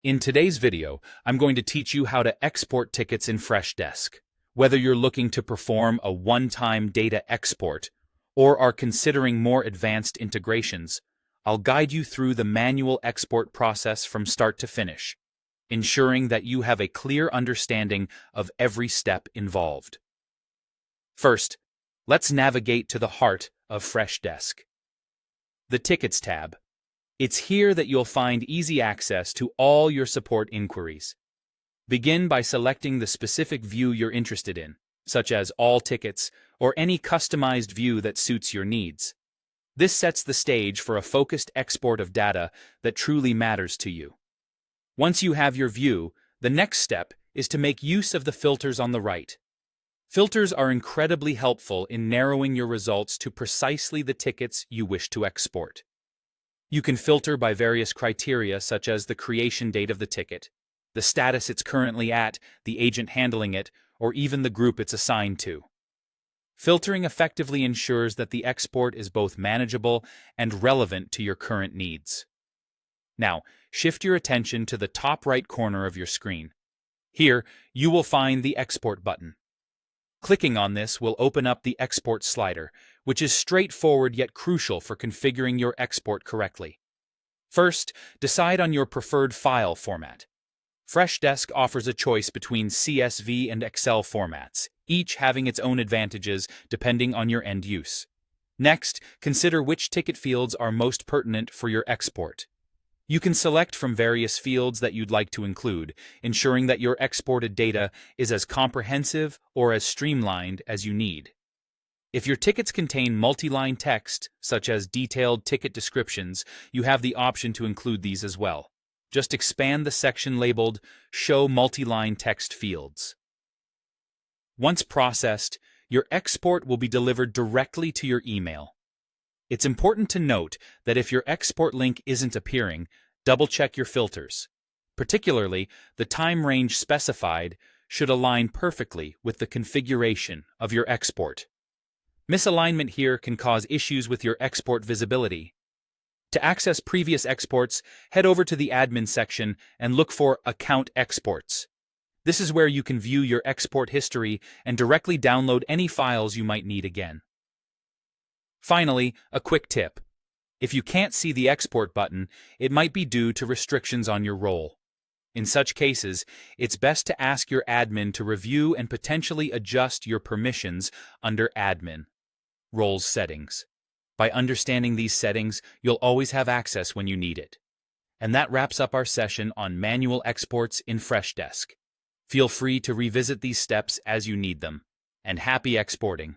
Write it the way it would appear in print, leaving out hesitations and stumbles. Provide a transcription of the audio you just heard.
In today's video, I'm going to teach you how to export tickets in Freshdesk. Whether you're looking to perform a one-time data export or are considering more advanced integrations, I'll guide you through the manual export process from start to finish, ensuring that you have a clear understanding of every step involved. First, let's navigate to the heart of Freshdesk. The Tickets tab. It's here that you'll find easy access to all your support inquiries. Begin by selecting the specific view you're interested in, such as all tickets or any customized view that suits your needs. This sets the stage for a focused export of data that truly matters to you. Once you have your view, the next step is to make use of the filters on the right. Filters are incredibly helpful in narrowing your results to precisely the tickets you wish to export. You can filter by various criteria such as the creation date of the ticket, the status it's currently at, the agent handling it, or even the group it's assigned to. Filtering effectively ensures that the export is both manageable and relevant to your current needs. Now, shift your attention to the top right corner of your screen. Here, you will find the Export button. Clicking on this will open up the Export slider, which is straightforward yet crucial for configuring your export correctly. First, decide on your preferred file format. Freshdesk offers a choice between CSV and Excel formats, each having its own advantages depending on your end use. Next, consider which ticket fields are most pertinent for your export. You can select from various fields that you'd like to include, ensuring that your exported data is as comprehensive or as streamlined as you need. If your tickets contain multi-line text, such as detailed ticket descriptions, you have the option to include these as well. Just expand the section labeled Show Multi-Line Text Fields. Once processed, your export will be delivered directly to your email. It's important to note that if your export link isn't appearing, double-check your filters. Particularly, the time range specified should align perfectly with the configuration of your export. Misalignment here can cause issues with your export visibility. To access previous exports, head over to the Admin section and look for Account Exports. This is where you can view your export history and directly download any files you might need again. Finally, a quick tip. If you can't see the Export button, it might be due to restrictions on your role. In such cases, it's best to ask your admin to review and potentially adjust your permissions under Admin Roles Settings. By understanding these settings, you'll always have access when you need it. And that wraps up our session on manual exports in Freshdesk. Feel free to revisit these steps as you need them. And happy exporting!